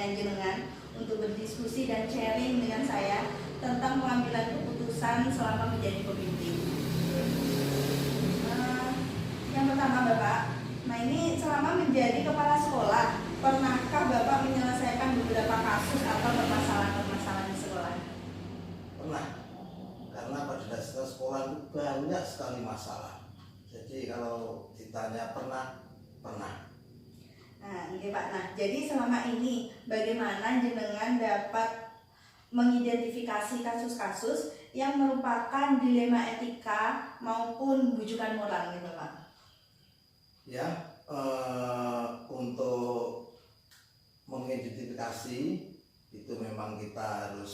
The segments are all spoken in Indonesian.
dengan jenengan untuk berdiskusi dan sharing dengan saya tentang pengambilan keputusan selama menjadi pemimpin. Yang pertama Bapak, nah ini selama menjadi kepala sekolah, pernahkah Bapak menyelesaikan beberapa kasus atau permasalahan-permasalahan di sekolah? Pernah, karena pada dasar sekolah itu banyak sekali masalah. Jadi kalau ditanya pernah. Nah, iya Pak. Nah, jadi selama ini bagaimana jenengan dapat mengidentifikasi kasus-kasus yang merupakan dilema etika maupun bujukan moral gitu Pak? Ya, untuk mengidentifikasi itu memang kita harus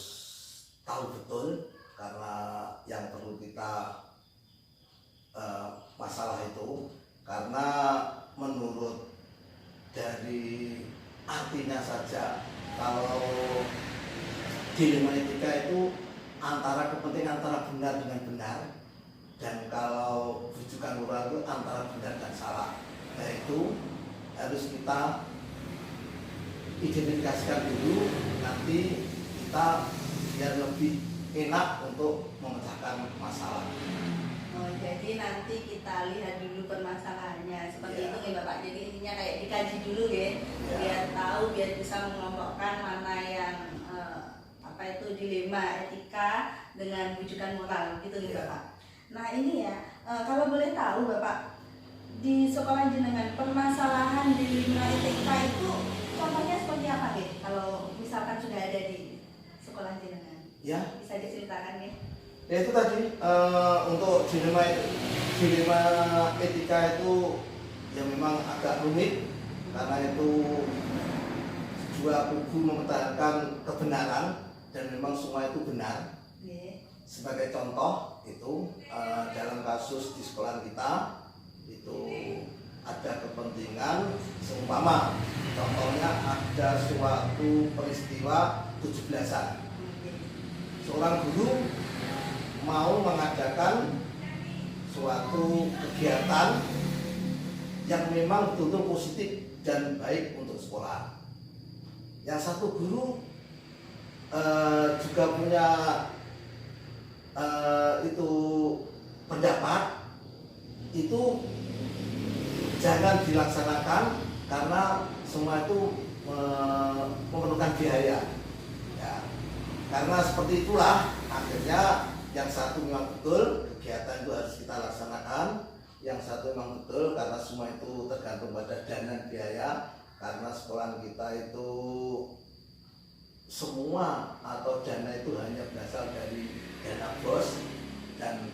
tahu betul, karena yang perlu kita masalah itu, karena menurut dari artinya saja, kalau dilema etika itu antara kepentingan antara benar dengan benar, dan kalau bujukan moral itu antara benar dan salah. Nah itu harus kita identifikasikan dulu, nanti kita biar lebih enak untuk memecahkan masalah. Jadi nanti kita lihat dulu permasalahannya seperti Ya. itu ya Bapak. Jadi intinya kayak dikaji dulu ya, biar tahu, biar bisa mengelompokkan mana yang dilema etika dengan bujukan moral gitu ya Bapak. Nah ini ya, kalau boleh tahu Bapak, di sekolah jenengan permasalahan dilema etika itu contohnya seperti apa ya? Kalau misalkan sudah ada di sekolah jenengan, Ya. Bisa diceritakan ya? Ya itu tadi, untuk dilema etika itu ya memang agak rumit, karena itu dua kubu mempertahankan kebenaran dan memang semua itu benar. Sebagai contoh itu, dalam kasus di sekolah kita itu ada kepentingan, seumpama contohnya ada suatu peristiwa 17-an, seorang guru mau mengadakan suatu kegiatan yang memang betul-betul positif dan baik untuk sekolah. Yang satu guru juga punya itu pendapat itu jangan dilaksanakan karena semua itu memerlukan biaya. Ya, karena seperti itulah akhirnya yang satu memang betul kegiatan itu harus kita laksanakan, yang satu memang betul karena semua itu tergantung pada dana dan biaya, karena sekolah kita itu semua atau dana itu hanya berasal dari dana bos dan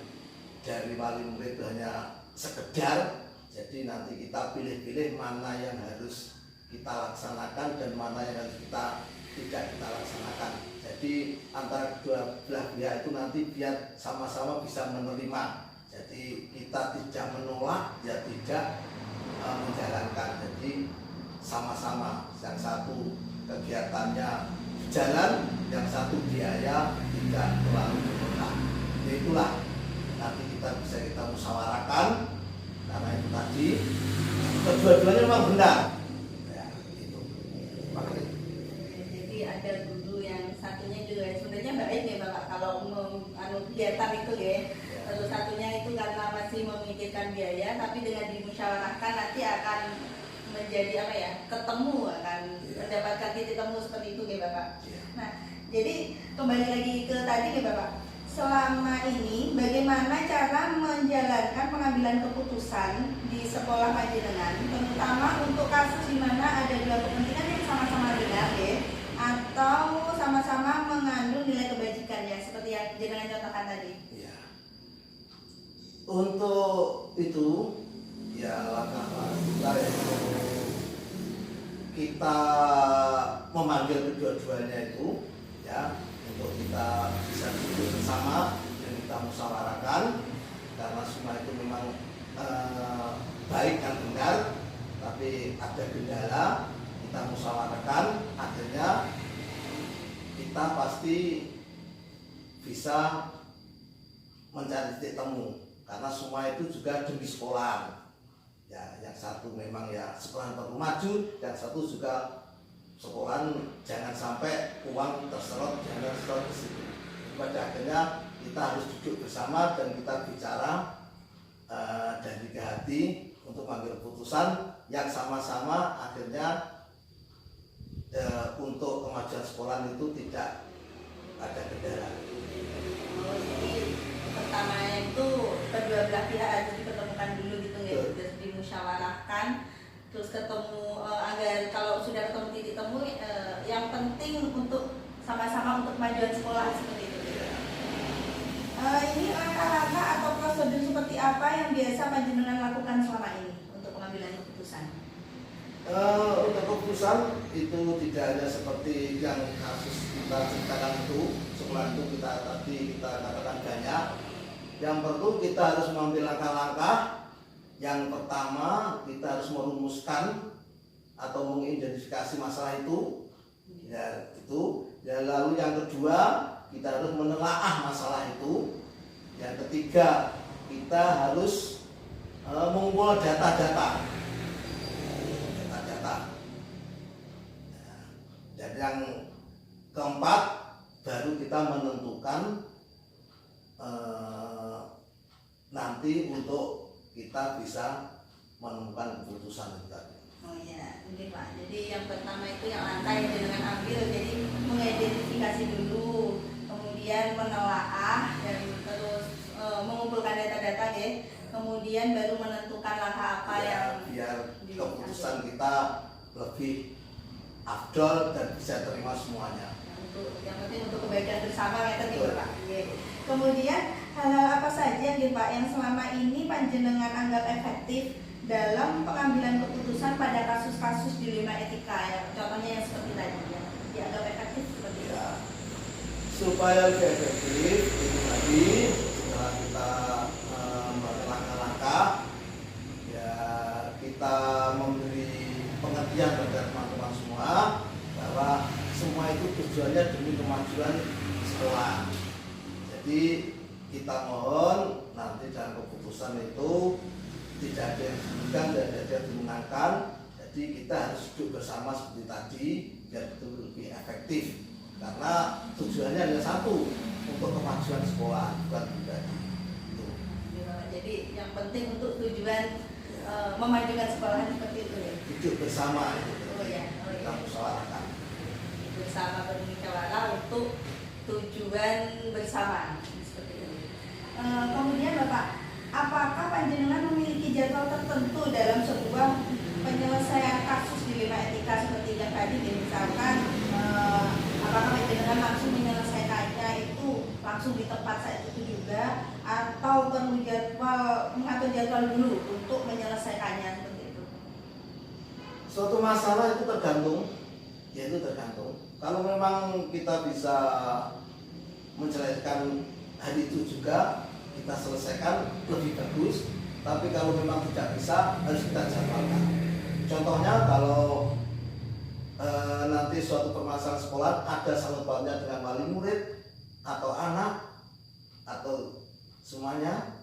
dari wali murid itu hanya sekedar. Jadi nanti kita pilih-pilih mana yang harus kita laksanakan dan mana yang harus kita tidak kita laksanakan. Jadi antara kedua belah pihak itu nanti biar sama-sama bisa menerima. Jadi kita tidak menolak, ya tidak menjalankan. Jadi sama-sama, yang satu kegiatannya jalan, yang satu biaya tidak terlalu berlebihan. Itulah nanti kita musyawarahkan, karena itu tadi kedua-duanya memang benar. Ya, itu. Makanya. Jadi ada guru yang satunya juga sebenarnya baik ya Bapak kalau kegiatan itu ya. Terus satunya itu karena masih memikirkan biaya, tapi dengan dimusyawarahkan nanti akan menjadi ketemu, akan mendapatkan titik temu seperti itu ya Bapak. Nah, jadi kembali lagi ke tadi ya Bapak. Selama ini bagaimana cara menjalankan pengambilan keputusan di sekolah panjenengan, terutama untuk kasus di mana ada dua kepentingan yang sama-sama benar ya, atau sama-sama mengandung nilai kebajikan ya, seperti yang jenengan contohkan tadi. Ya. Untuk itu ya langkah-langkah kita memanggil kedua-duanya itu ya, untuk kita bisa duduk bersama dan kita musyawarahkan, karena semua itu memang baik dan benar, tapi ada kendala, kita musyawarahkan, akhirnya kita pasti bisa mencari titik temu, karena semua itu juga demi sekolah. Ya, yang satu memang ya sekolah perlu maju, yang satu juga sekolahan jangan sampai uang terserot ke situ. Pada akhirnya kita harus duduk bersama dan kita bicara dari ke hati untuk mengambil keputusan yang sama-sama akhirnya untuk kemajuan sekolah itu tidak ada kendala. Oh, jadi pertama itu kedua belah pihak harus dipertemukan dulu gitu ya, terus dimusyawarahkan, terus ketemu agar kalau sudah ketemu titik temu yang penting untuk sama-sama untuk kemajuan sekolah seperti itu. Ini langkah-langkah atau prosedur seperti apa yang biasa panjenengan lakukan selama ini untuk pengambilan keputusan? Untuk keputusan itu tidak hanya seperti yang kasus kita ceritakan itu, setelah itu kita katakan banyak. Yang perlu kita harus mengambil langkah-langkah. Yang pertama kita harus merumuskan atau mengidentifikasi masalah itu, lalu yang kedua kita harus menelaah masalah itu. Yang ketiga kita harus mengumpul data-data. Dan yang keempat baru kita menentukan nanti untuk kita bisa menemukan keputusan itu tadi. Oh iya, ini Pak. Jadi yang pertama itu yang langkah yang dengan ambil, jadi mengidentifikasi dulu, kemudian menelaah dan terus mengumpulkan data-data ya. Kemudian baru menentukan langkah apa yang biar keputusan kita lebih afdol dan bisa terima semuanya. Yang penting untuk kebaikan bersama ya tadi Pak. Kemudian hal-hal apa saja nih Pak yang selama ini panjenengan anggap efektif dalam pengambilan keputusan pada kasus-kasus dilema etika ya, contohnya yang seperti tadi ya, dianggap efektif seperti itu. Ya, supaya lebih efektif itu tadi setelah kita membuat langkah-langkah ya kita memberi pengertian pada teman-teman semua bahwa semua itu tujuannya demi kemajuan sekolah. Jadi kita mohon nanti dalam keputusan itu tidak ada yang dirugikan, tidak ada yang dimenangkan. Jadi kita harus duduk bersama seperti tadi biar itu lebih efektif. Karena tujuannya hanya satu, untuk kemajuan sekolah bukan pribadi. Jadi yang penting untuk tujuan memajukan sekolah seperti itu ya. Duduk bersama itu. Kita musyawarahkan. Bersama bermusyawarah untuk tujuan bersama seperti itu. Kemudian Bapak, apakah panjenengan memiliki jadwal tertentu dalam sebuah penyelesaian kasus dilema etika seperti yang tadi, misalkan apakah panjenengan langsung menyelesaikannya itu langsung di tempat saat itu juga, atau perlu mengatur jadwal dulu untuk menyelesaikannya seperti itu? Suatu masalah itu tergantung. Kalau memang kita bisa menyelesaikan hari itu juga kita selesaikan lebih bagus. Tapi kalau memang tidak bisa harus kita jadwalkan. Contohnya kalau nanti suatu permasalahan sekolah ada sangkut pautnya dengan wali murid atau anak atau semuanya,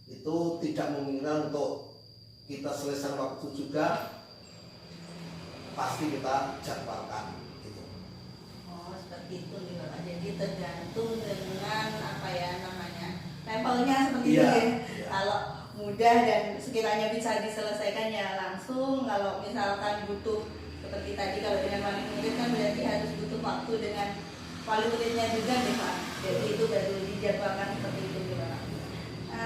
itu tidak memungkinkan untuk kita selesai waktu juga, pasti kita jadwalkan gitu. Oh seperti itu nih Bapak. Jadi tergantung dengan apa ya namanya levelnya seperti itu ya. Kalau mudah dan sekiranya bisa diselesaikan ya langsung. Kalau misalkan butuh seperti tadi kalau dengan wali murid kan berarti harus butuh waktu dengan wali muridnya juga nih Pak. Jadi itu baru dijadwalkan seperti itu nih Bapak.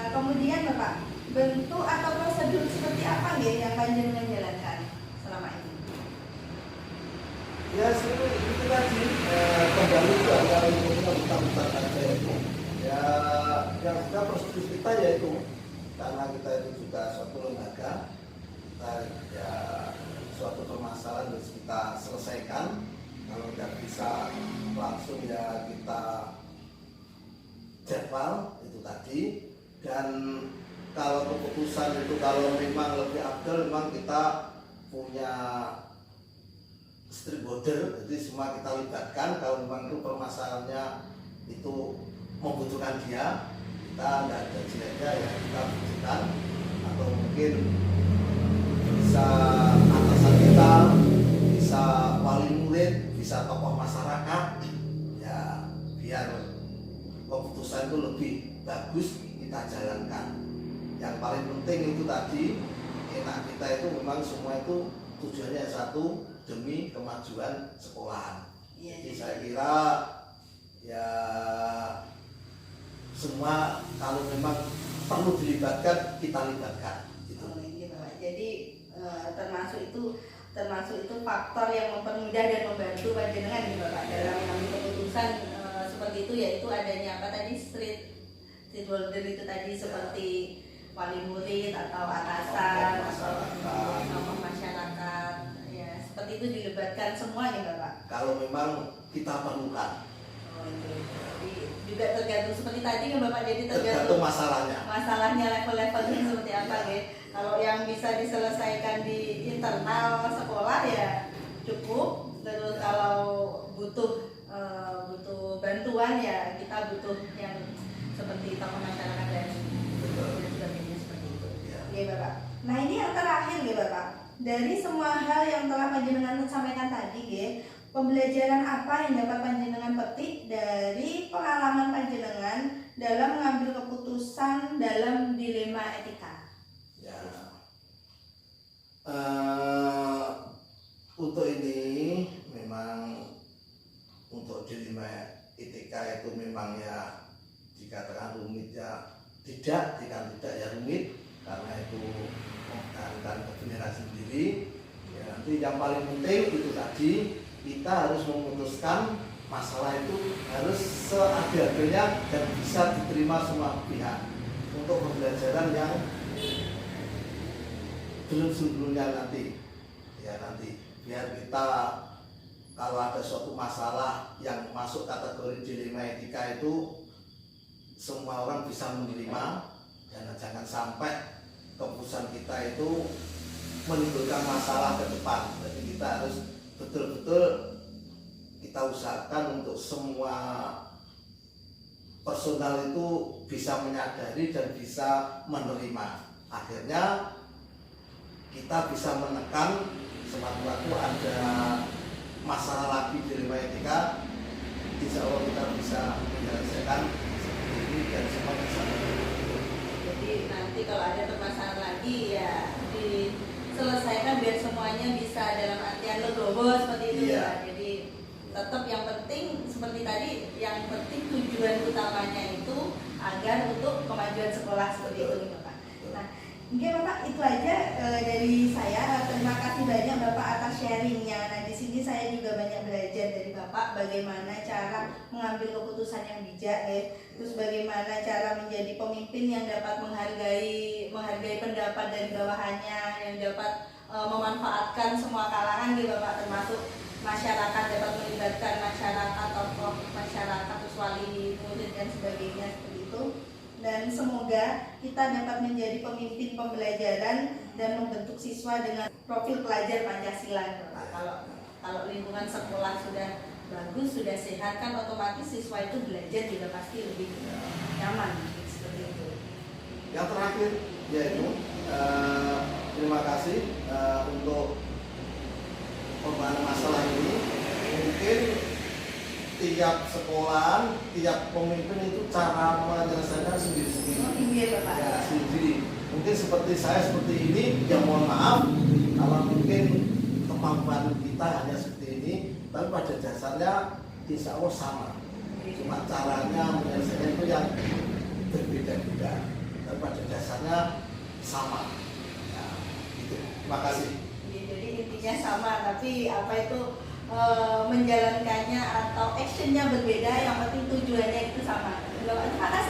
Kemudian Bapak, bentuk atau prosedur seperti apa nih yang panjenengan jalankan selama ini? Ya sebenarnya itu tadi kembali ke angka utang saja itu. Ya yang kita prosedur kita yaitu karena kita itu juga suatu lembaga, kita ya suatu permasalahan harus kita selesaikan. Kalau tidak bisa langsung ya kita jadwal itu tadi. Dan kalau keputusan itu kalau memang lebih afdal, memang kita punya stakeholder, jadi semua kita libatkan. Kalau memang itu permasalahannya itu membutuhkan dia, kita nggak ada jeleknya ya kita butuhkan, atau mungkin bisa atasan kita, bisa wali murid bagus kita jalankan. Yang paling penting itu tadi, enak kita itu memang semua itu tujuannya satu, demi kemajuan sekolahan. Jadi saya kira ya semua kalau memang perlu dilibatkan, kita libatkan gitu. Jadi termasuk itu faktor yang mempermudah dan membantu panjenengan nih Bapak dalam mengambil keputusan seperti itu, yaitu adanya apa tadi street holder itu tadi seperti wali murid atau atasan atau tokoh masyarakat ya, seperti itu dilibatkan semua nih Bapak. Kalau memang kita perlukan. Jadi juga tergantung seperti tadi kan Bapak, jadi tergantung masalahnya level-levelnya seperti apa ya. Kalau yang bisa diselesaikan di internal sekolah ya cukup, terus kalau butuh bantuan ya kita butuh yang seperti tokoh masyarakat dan sebagainya seperti itu. Ya Bapak. Nah ini yang terakhir ya Bapak, dari semua hal yang telah panjenengan sampaikan tadi ya, pembelajaran apa yang dapat panjenengan petik dari pengalaman panjenengan dalam mengambil keputusan dalam dilema etika? Ya, untuk ini memang untuk dilema etika itu memang ya dikatakan rumit ya tidak ya rumit, karena itu mempertahankan kebenaran sendiri. Ya, nanti yang paling penting itu tadi, kita harus memutuskan masalah itu harus seadil-adilnya dan bisa diterima semua pihak untuk pembelajaran yang belum sebelumnya nanti. Ya nanti biar kita kalau ada suatu masalah yang masuk kategori dilema etika itu semua orang bisa menerima, dan jangan sampai keputusan kita itu menimbulkan masalah ke depan. Jadi kita harus betul-betul kita usahakan untuk semua personal itu bisa menyadari dan bisa menerima. Akhirnya kita bisa menekan sewaktu-waktu ada masalah lagi dilema etika, insya Allah kita bisa menyelesaikan seperti ini dan semua bisa. Jadi nanti kalau ada permasalahan lagi ya diselesaikan biar semuanya bisa dalam artian legowo seperti itu ya. Jadi tetap yang penting seperti tadi, yang penting tujuan utamanya itu agar untuk kemajuan sekolah seperti itu nih Bapak. Nah, mungkin Bapak itu aja dari saya. Terima kasih banyak Bapak atas sharingnya. Nah di sini saya juga banyak belajar dari Bapak bagaimana cara mengambil keputusan yang bijak ya. Terus bagaimana cara menjadi pemimpin yang dapat menghargai pendapat dari bawahannya, yang dapat memanfaatkan semua kalangan gitu Bapak, termasuk masyarakat, dapat melibatkan masyarakat, tokoh masyarakat, terus wali murid dan sebagainya seperti itu. Dan semoga kita dapat menjadi pemimpin pembelajaran dan membentuk siswa dengan profil pelajar Pancasila. Kalau lingkungan sekolah sudah bagus, sudah sehat, kan otomatis siswa itu belajar juga pasti lebih nyaman seperti itu. Yang terakhir yaitu terima kasih untuk pembahasan masalah ini. Mungkin tiap sekolah, tiap pemimpin itu cara menyelesaikan sendiri-sendiri. Ya, sendiri. Mungkin seperti saya seperti ini, ya mohon maaf kalau mungkin kemampuan kita hanya seperti ini, tapi pada dasarnya insya Allah sama. Cuma caranya menyelesaikan itu yang berbeda-beda, tapi pada dasarnya sama. Ya, gitu. Terima kasih. Jadi intinya sama, tapi apa itu menjalankannya atau actionnya berbeda, yang penting tujuannya itu sama. Terima kasih.